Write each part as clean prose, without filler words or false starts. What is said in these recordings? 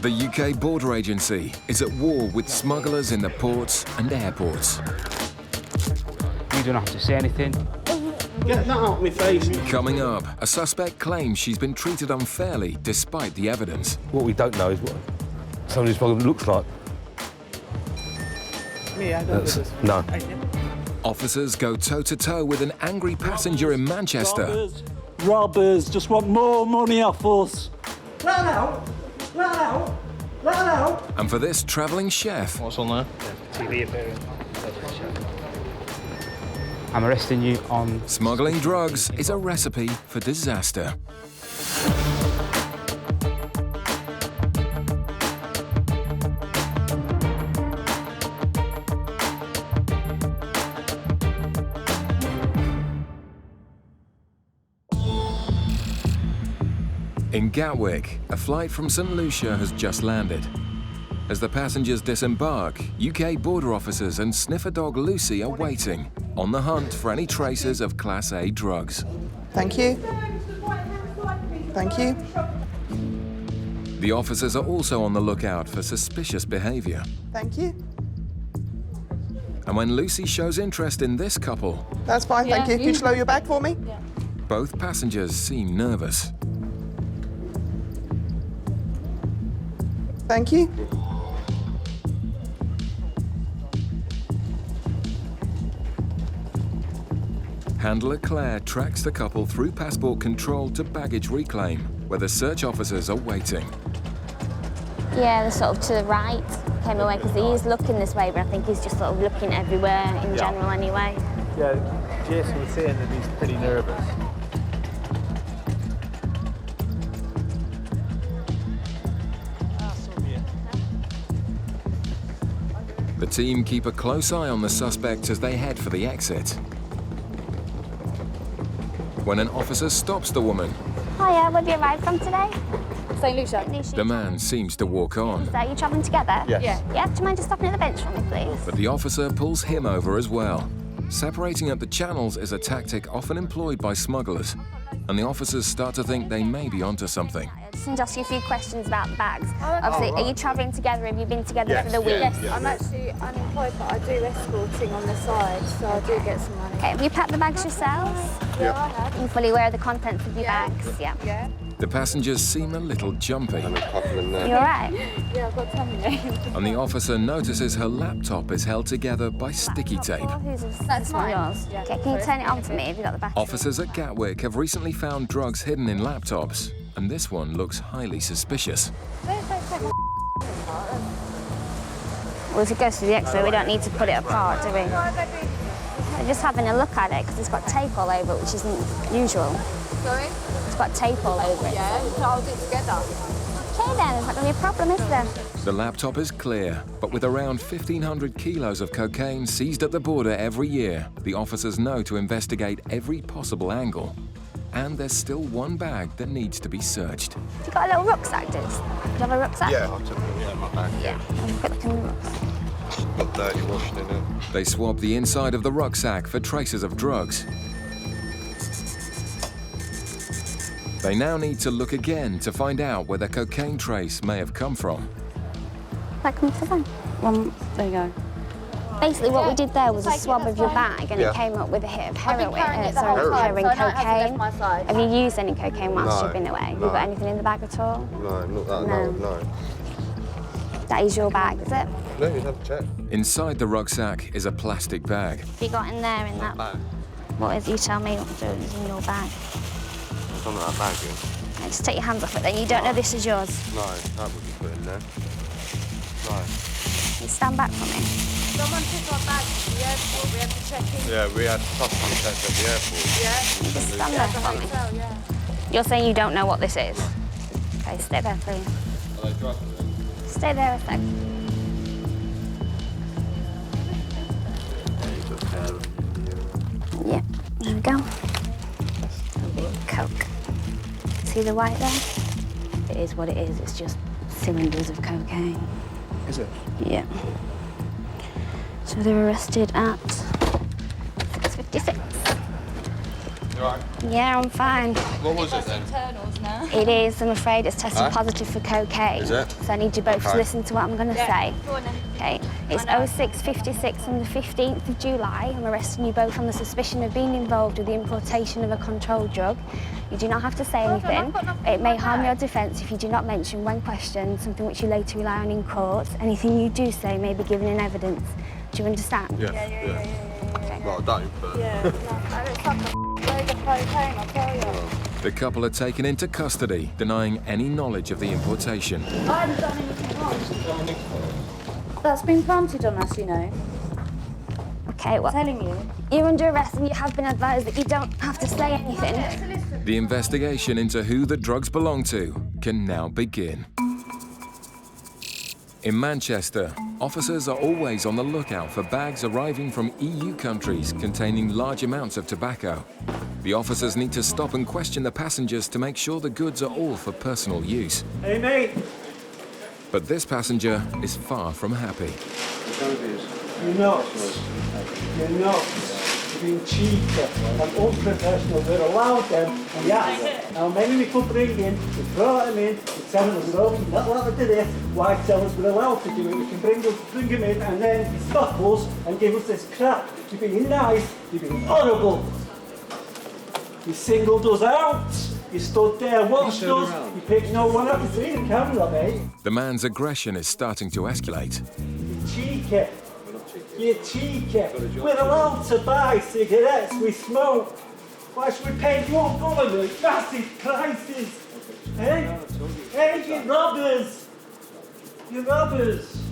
The UK Border Agency is at war with smugglers in the ports and airports. You don't have to say anything. Get that out of my face. Coming up, a suspect claims she's been treated unfairly despite the evidence. What we don't know is what somebody's problem looks like. No. Officers go toe-to-toe with an angry passenger in Manchester. Robbers just want more money off us. Let out! Let out! Let out! And for this travelling chef, What's on there? TV appearance. I'm arresting you on... smuggling drugs is a recipe for disaster. In Gatwick, a flight from St. Lucia has just landed. As the passengers disembark, UK border officers and sniffer dog Lucy are waiting, on the hunt for any traces of Class A drugs. Thank you. Thank you. The officers are also on the lookout for suspicious behaviour. Thank you. And when Lucy shows interest in this couple, That's fine, thank you. Can you slow your bag for me? both passengers seem nervous. Thank you. Handler Claire tracks the couple through passport control to baggage reclaim, where the search officers are waiting. Yeah, they're sort of to the right, came away, because he is looking this way, but I think he's just sort of looking everywhere in general anyway. Yeah, Jason was saying that he's pretty nervous. The team keep a close eye on the suspect as they head for the exit. When an officer stops the woman, Hiya, where have you arrived from today? St. Lucia. the man seems to walk on. Are you travelling together? Yes. Yeah, do you mind just stopping at the bench for me, please? But the officer pulls him over as well. Separating up the channels is a tactic often employed by smugglers, and the officers start to think they may be onto something. I just need to ask you a few questions about the bags. Obviously, are you travelling together? Have you been together for the week? Yes, I'm actually unemployed, but I do escorting on the side, so I do get some money. Okay, have you packed the bags yourselves? Yeah, I have. Are you fully aware of the contents of your bags? Yeah. Yeah. The passengers seem a little jumpy, You all right? Yeah, I've got tummy aches. and the officer notices her laptop is held together by sticky tape. That's mine. yours. Yeah. Okay, can you turn it on for me? Have you got the battery? Officers at Gatwick have recently found drugs hidden in laptops, and this one looks highly suspicious. Well, if it goes through the X-ray, we don't need to put it apart, do we? We're just having a look at it because it's got tape all over it, which isn't usual. Sorry? It's got tape all over it. Yeah, so I'll do it together. Okay then, there's not going to be a problem, is there? The laptop is clear, but with around 1,500 kilos of cocaine seized at the border every year, the officers know to investigate every possible angle. And there's still one bag that needs to be searched. You got a little rucksack, dude? Do you have a rucksack? Yeah, I took it, yeah, my bag. Yeah. Have a quick look in the rucksack. Got dirty washing in it. They swab the inside of the rucksack for traces of drugs. They now need to look again to find out where the cocaine trace may have come from. That comes to them. There you go. Basically, what we did there was a swab of your bag, and Yeah. it came up with a hit of I've been carrying heroin. it the whole time, Heroin, so I don't have to cocaine. lift my side. Have you used any cocaine whilst No, you've been away? Have no. you got anything in the bag at all? No, not that, No. no. That is your bag, is it? No, you'd have to check. Inside the rucksack is a plastic bag. Have you got in there in that? Bag. What is? You tell me what is in your bag. It's on that bag, yeah. Just take your hands off it. Then you don't know this is yours. No, that would be put in there. No. You stand back from me. Someone took our bags to the airport. We had to check in. Yeah, we had customs checks at the airport. Yeah. You just stand there At the for me. hotel, yeah. You're saying you don't know what this is? Okay, stay there, please. Are they drugs? Stay there a sec. Yeah, you took care of them. Yeah, there we go. Coke. See the white there? It is what it is. It's just cylinders of cocaine. Is it? Yeah. So they were arrested at 6:56. Yeah, I'm fine. What was it then? Internals now. It is, I'm afraid it's tested positive for cocaine. Is it? So I need you both to listen to what I'm going to say. Go on then. Okay, it's 06:56 on the 15th of July. I'm arresting you both on the suspicion of being involved with the importation of a controlled drug. You do not have to say anything. It may harm your defence if you do not mention when questioned, something which you later rely on in court. Anything you do say may be given in evidence. Do you understand? Yeah. Okay. Well, I don't, but... Yeah, no, it's like a load of cocaine, I'll tell you. The couple are taken into custody, denying any knowledge of the importation. I haven't done anything wrong. That's been planted on us, you know. Okay, well, I'm telling you. you're under arrest and you have been advised that you don't have to say anything. The investigation into who the drugs belong to can now begin. In Manchester, officers are always on the lookout for bags arriving from EU countries containing large amounts of tobacco. The officers need to stop and question the passengers to make sure the goods are all for personal use. Hey, mate. But this passenger is far from happy. You're not. You're not. You're being cheeky and unprofessional. We're allowed them, and yes, how many we could bring in, we brought them in, we tell them we're open, not allowed to do this, why tell us we're allowed to do it? We can bring them in, and then you stop us and give us this crap. You're being nice, you're being horrible. You singled us out. You stood there, watched us, you picked no one up. You see the camera, mate. The man's aggression is starting to escalate. You're cheeky. You're cheeky. We're allowed to buy cigarettes, we smoke. Why should we pay your government massive prices? Hey? Hey, you robbers! You robbers!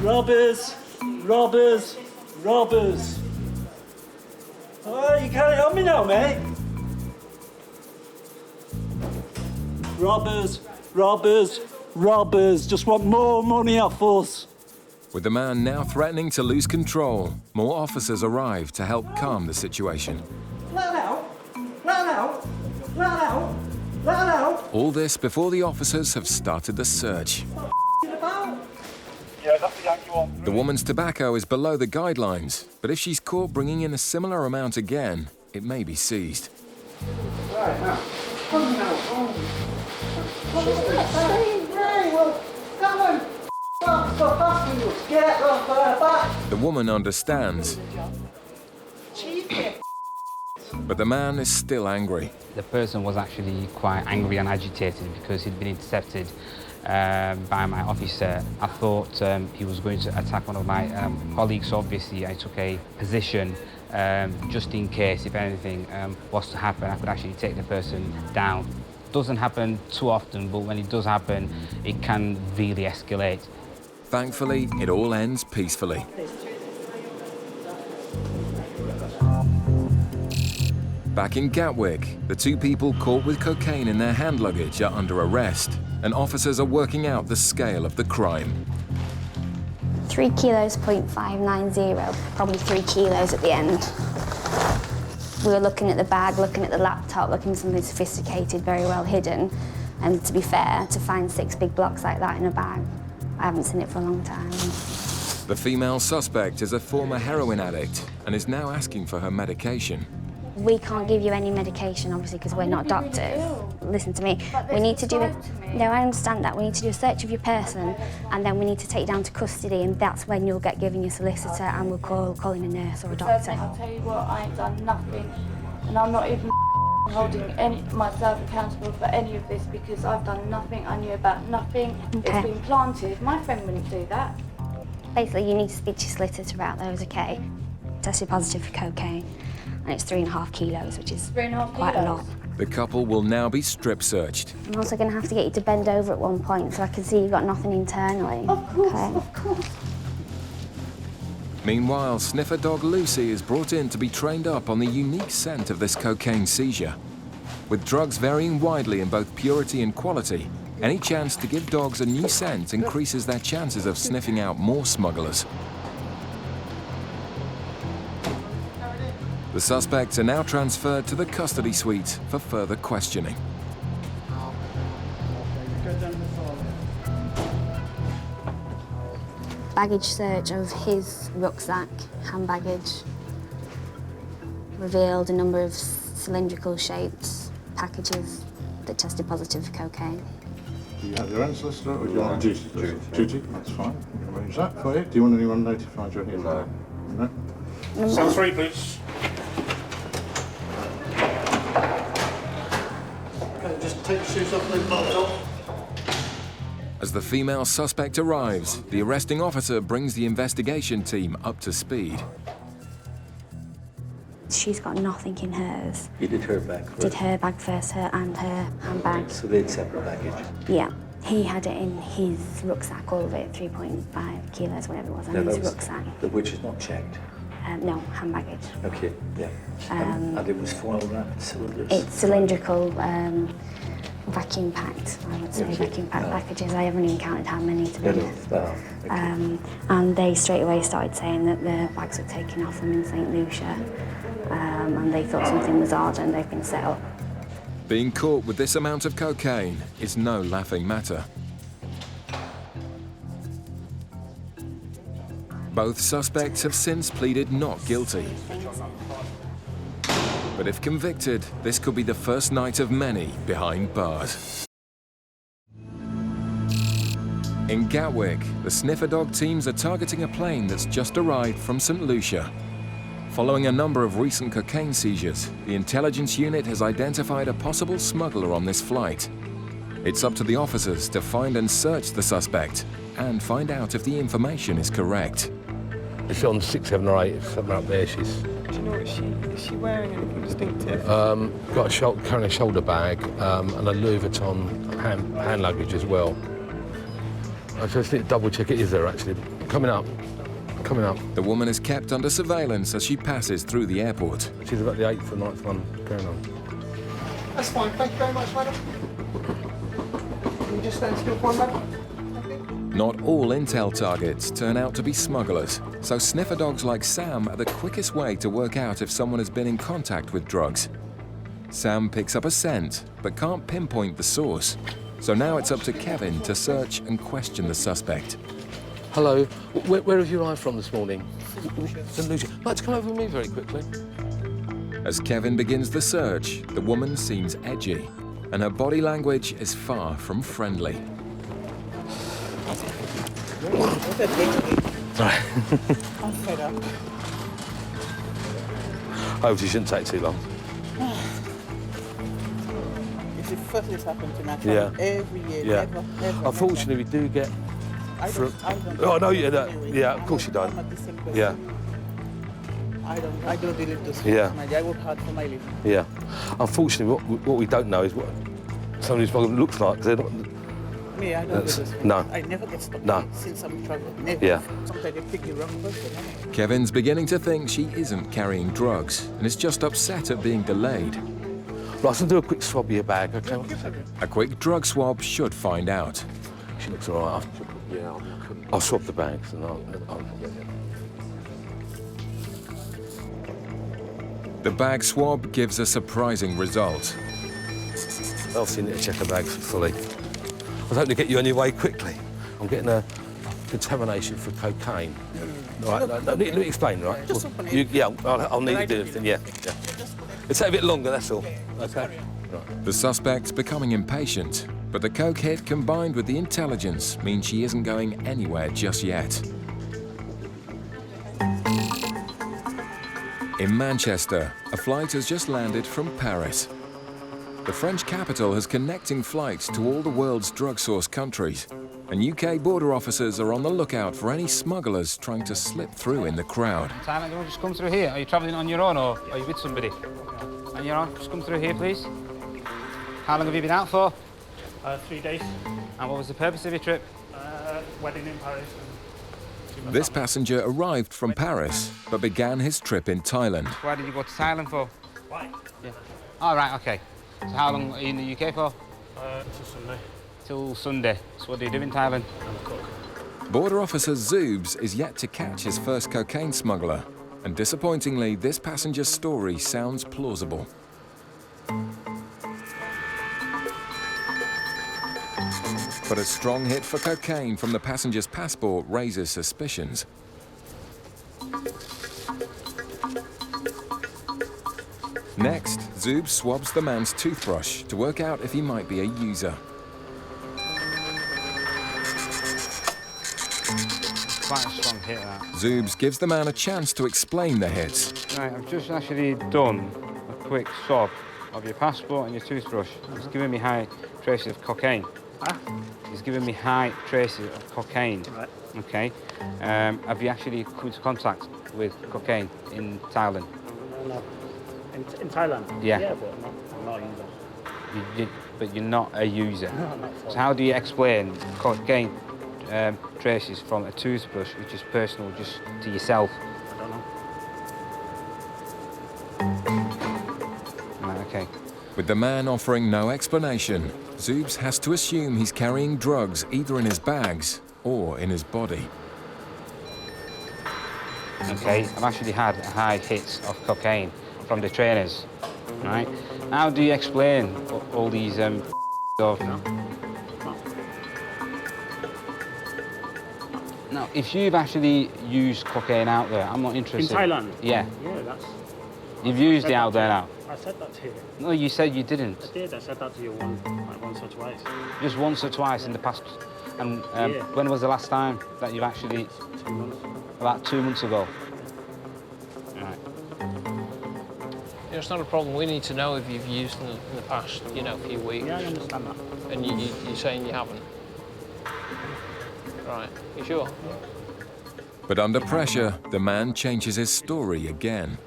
Robbers! Robbers! Robbers! Oh, you can't help me now, mate. Robbers, robbers, robbers. Just want more money off us. With the man now threatening to lose control, more officers arrive to help calm the situation. Let out! Let out! Let out! Let out! All this before the officers have started the search. The woman's tobacco is below the guidelines, but if she's caught bringing in a similar amount again, it may be seized. Right now. Come now. Come on. Stop asking us. Get off our back. The woman understands, but the man is still angry. The person was actually quite angry and agitated because he'd been intercepted by my officer. I thought he was going to attack one of my colleagues. So obviously, I took a position just in case, if anything was to happen, I could actually take the person down. Doesn't happen too often, but when it does happen, it can really escalate. Thankfully, it all ends peacefully. Back in Gatwick, the two people caught with cocaine in their hand luggage are under arrest, and officers are working out the scale of the crime. 3 kilos, 0.590, probably 3 kilos at the end. We were looking at the bag, looking at the laptop, looking at something sophisticated, very well hidden. And to be fair, to find 6 big blocks like that in a bag, I haven't seen it for a long time. The female suspect is a former heroin addict and is now asking for her medication. We can't give you any medication, obviously, because we're not doctors. Listen to me. We need to do a... No, I understand that. We need to do a search of your person, and then we need to take you down to custody, and that's when you'll get given your solicitor, and we'll call in a nurse or a doctor. I'll tell you what, I ain't done nothing, and I'm not even holding myself accountable for any of this because I've done nothing. I knew about nothing. Okay. It's been planted. My friend wouldn't do that. Basically, you need to speak to your solicitor about those, okay? Tested positive for cocaine. And it's 3.5 kilos, which is 3.5 quite a kilos? lot. The couple will now be strip searched. I'm also going to have to get you to bend over at one point so I can see you've got nothing internally. Of course, okay? of course. Meanwhile, sniffer dog Lucy is brought in to be trained up on the unique scent of this cocaine seizure. With drugs varying widely in both purity and quality, any chance to give dogs a new scent increases their chances of sniffing out more smugglers. The suspects are now transferred to the custody suite for further questioning. Baggage search of his rucksack, hand baggage, revealed a number of cylindrical shaped packages that tested positive for cocaine. Do you have your own solicitor or do you want duty? Duty, that's fine. We can arrange that for you. Do you want anyone notified you're here? No. No? Cell 3, please. Okay, just take your shoes off and then off. As the female suspect arrives, the arresting officer brings the investigation team up to speed. She's got nothing in hers. You did her bag first? Did her bag first, her and her handbag. So they had separate baggage? Yeah. He had it in his rucksack, all of it, 3.5 kilos, whatever it was, in his rucksack. Which is not checked? No, hand baggage. Okay, yeah. And it was foil wrapped cylinders? It's cylindrical, vacuum packed, I would say, vacuum packed packages. I haven't even counted how many, to be honest. And they straight away started saying that the bags were taken off them in St. Lucia, and they thought something was odd and they've been set up. Being caught with this amount of cocaine is no laughing matter. Both suspects have since pleaded not guilty. But if convicted, this could be the first night of many behind bars. In Gatwick, the sniffer dog teams are targeting a plane that's just arrived from St. Lucia. Following a number of recent cocaine seizures, the intelligence unit has identified a possible smuggler on this flight. It's up to the officers to find and search the suspect and find out if the information is correct. It's on 6, 7 or 8, something up there. She's. Do you know what is she wearing? Anything distinctive? Got carrying a shoulder bag and a Louis Vuitton hand luggage as well. I just need to double check it is there actually. Coming up. The woman is kept under surveillance as she passes through the airport. She's about the 8th or 9th one going on. That's fine. Thank you very much, madam. Can you just stand still for one moment? Not all intel targets turn out to be smugglers, so sniffer dogs like Sam are the quickest way to work out if someone has been in contact with drugs. Sam picks up a scent, but can't pinpoint the source. So now it's up to Kevin to search and question the suspect. Hello, where have you arrived from this morning? St. Lucia. Like to come over with me very quickly? As Kevin begins the search, the woman seems edgy, and her body language is far from friendly. Right. I'm fed up. Hopefully it shouldn't take too long. It's the first this happened to me. Yeah. Every year, Yeah. Never. Unfortunately, we do get. I don't Oh no, yeah, anyway. yeah, of course you don't. I'm a decent person. Yeah. I don't believe those Yeah. things. I work hard for my living. Yeah. Unfortunately, what we don't know is what some of these problems looks like. 'Cause they're not. Me, I don't do those things. No. I never get stuck No. since I'm traveling. Never. Yeah. Sometimes they pick the wrong person. Kevin's beginning to think she isn't carrying drugs and is just upset at being delayed. Right, so do a quick swab of your bag, okay? 1 second. A quick drug swab should find out. She looks all right. I'll swab the bags and I'll The bag swab gives a surprising result. obviously need to check her bags fully. I was hoping to get you on your way quickly. I'm getting a contamination for cocaine. All right, let me explain, right? Just open it. Yeah, I'll need to do everything, yeah. It'll take a bit longer, that's all. Okay. Right. The suspect's becoming impatient, but the coke hit combined with the intelligence means she isn't going anywhere just yet. In Manchester, a flight has just landed from Paris. The French capital has connecting flights to all the world's drug source countries, and UK border officers are on the lookout for any smugglers trying to slip through in the crowd. Thailand, you want to just come through here? Are you travelling on your own or are you with somebody? On your own? Just come through here, please. How long have you been out for? 3 days. And what was the purpose of your trip? Wedding in Paris. This passenger arrived from Paris, but began his trip in Thailand. Why did you go to Thailand for? Why? Yeah. All right, okay. So how long are you in the UK for? Till Sunday. Till Sunday. So what do you do in Thailand? I'm a cook. Border officer Zoobs is yet to catch his first cocaine smuggler, and disappointingly, this passenger's story sounds plausible. But a strong hit for cocaine from the passenger's passport raises suspicions. Next, Zub swabs the man's toothbrush to work out if he might be a user. Quite a strong hit, that. Zubs gives the man a chance to explain the hits. Right, I've just actually done a quick swab of your passport and your toothbrush. It's giving me high traces of cocaine. Huh? It's giving me high traces of cocaine. Right. Okay. Have you actually come into contact with cocaine in Thailand? No. In Thailand? Yeah. Yeah, but I'm not a user. But you're not a user. No, not So how do you explain cocaine traces from a toothbrush, which is personal just to yourself? I don't know. Right, okay. With the man offering no explanation, Zubs has to assume he's carrying drugs either in his bags or in his body. Okay, I've actually had high hits of cocaine from the trainers, right? How do you explain all these of... Now, if you've actually used cocaine out there, I'm not interested. In Thailand? Yeah. Yeah, that's... You've used it out there now? I said that to you. No, you said you didn't. I did. I said that to you once or twice. Just once or twice in the past. And Yeah. when was the last time that you've actually... 2 months. About 2 months ago. Right. Yeah, it's not a problem. We need to know if you've used in the past, you know, few weeks. Yeah, I understand that. And you're saying you haven't. Right. You sure? But under pressure, the man changes his story again.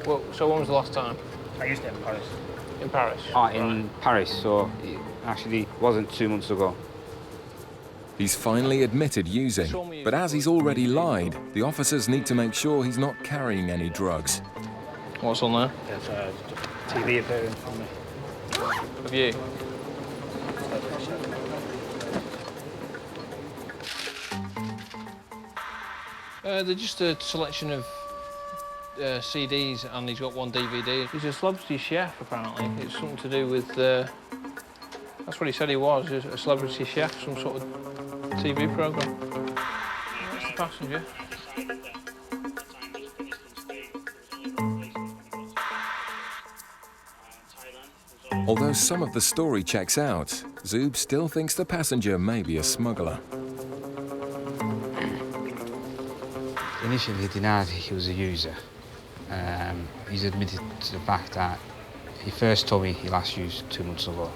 Well, so when was the last time? I used it in Paris. In Paris? In Paris, so it actually wasn't 2 months ago. He's finally admitted using, but as he's already lied, the officers need to make sure he's not carrying any drugs. What's on there? There's a TV appearance from me. Have you? They're just a selection of CDs, and he's got one DVD. He's a celebrity chef, apparently. It's something to do with... that's what he said he was, a celebrity chef, some sort of TV programme. That's the passenger. Although some of the story checks out, Zub still thinks the passenger may be a smuggler. Initially, he denied he was a user. He's admitted to the fact that he first told me he last used 2 months ago.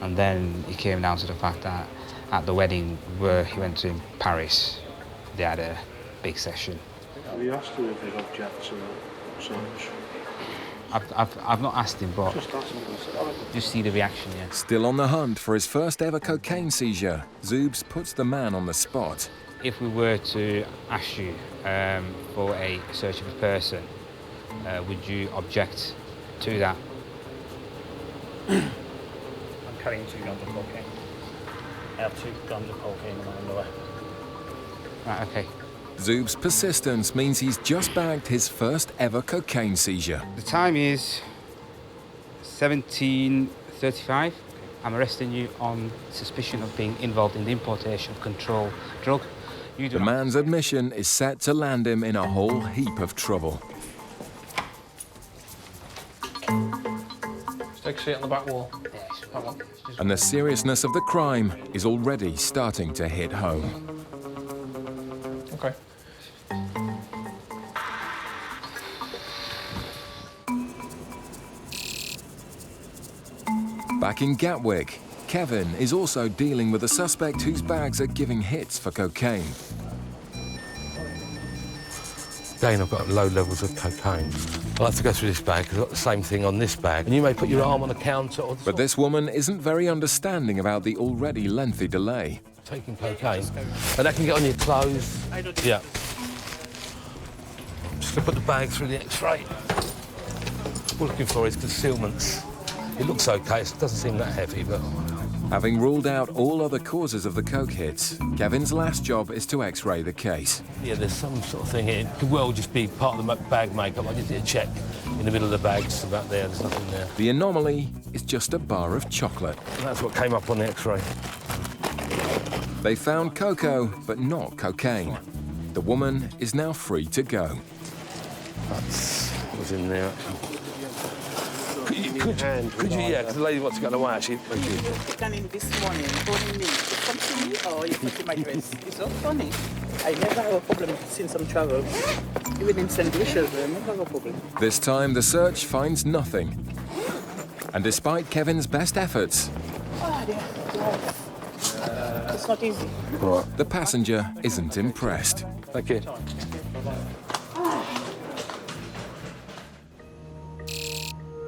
And then he came down to the fact that at the wedding where he went to in Paris, they had a big session. Have you asked him if he'd object to such? I've not asked him, but Just ask him. just see the reaction, yeah. Still on the hunt for his first ever cocaine seizure, Zubs puts the man on the spot. If we were to ask you for a search of a person, would you object to that? I'm carrying 2 grams of cocaine. I have 2 grams of cocaine in my underwear. Right, okay. Zub's persistence means he's just bagged his first ever cocaine seizure. The time is 17:35. I'm arresting you on suspicion of being involved in the importation of controlled drug. You do The not... man's admission is set to land him in a whole heap of trouble. Just take a seat on the back wall. That one. And the seriousness of the crime is already starting to hit home. Okay. Back in Gatwick, Kevin is also dealing with a suspect whose bags are giving hits for cocaine. Again, I've got low levels of cocaine. I'll have to go through this bag, because I've got the same thing on this bag. And you may put your arm on a counter or... But this woman isn't very understanding about the already lengthy delay. Taking cocaine. And that can get on your clothes. Yeah. I'm just going to put the bag through the X-ray. What we're looking for is concealments. It looks okay, it doesn't seem that heavy, but... Having ruled out all other causes of the coke hits, Kevin's last job is to X-ray the case. Yeah, there's some sort of thing here. It could well just be part of the bag makeup. I just did a check in the middle of the bag, just about there, there's nothing there. The anomaly is just a bar of chocolate. And that's what came up on the X-ray. They found cocoa, but not cocaine. The woman is now free to go. That's what was in there, actually. hand. Could you, yeah, because the lady wants to get away, actually. Thank you. You came in this morning, phoning me. You come to me or you put in my dress? It's so funny. I never have a problem since I'm travel. Even in St. Lucia, I never have a problem. This time, the search finds nothing. And despite Kevin's best efforts, It's not easy. Right. the passenger isn't impressed. Thank you.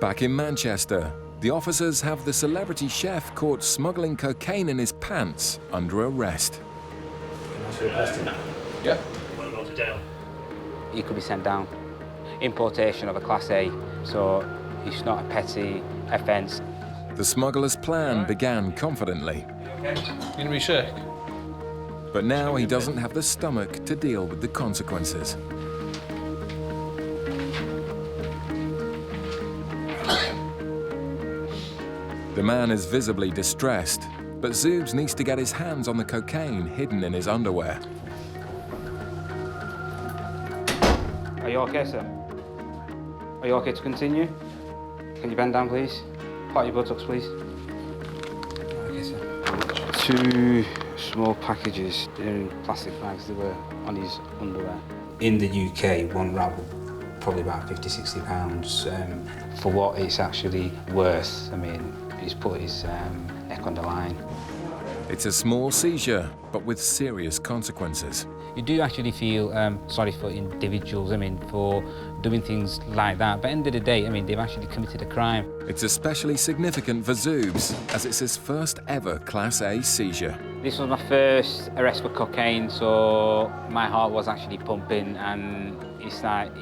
Back in Manchester, the officers have the celebrity chef caught smuggling cocaine in his pants under arrest. Yeah. He could be sent down. Importation of a Class A, so it's not a petty offence. The smuggler's plan began confidently, You gonna be sick? but now he doesn't have the stomach to deal with the consequences. The man is visibly distressed, but Zoobs needs to get his hands on the cocaine hidden in his underwear. Are you okay, sir? Are you okay to continue? Can you bend down, please? Part your buttocks, please. Okay, sir. 2 small packages. They're in plastic bags. They were on his underwear. In the UK, one ravel, probably about 50, 60 pounds. For what it's actually worth, I mean, he's put his neck on the line. It's a small seizure, but with serious consequences. You do actually feel sorry for individuals, I mean, for doing things like that. But at the end of the day, I mean, they've actually committed a crime. It's especially significant for Zoobs, as it's his first ever Class A seizure. This was my first arrest for cocaine, so my heart was actually pumping, and it's like,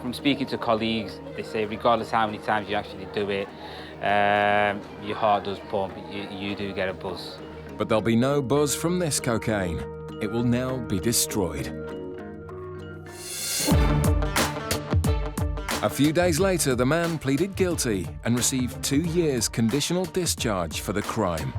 from speaking to colleagues, they say regardless how many times you actually do it, your heart does pump, you do get a buzz. But there'll be no buzz from this cocaine. It will now be destroyed. A few days later, the man pleaded guilty and received 2 years conditional discharge for the crime.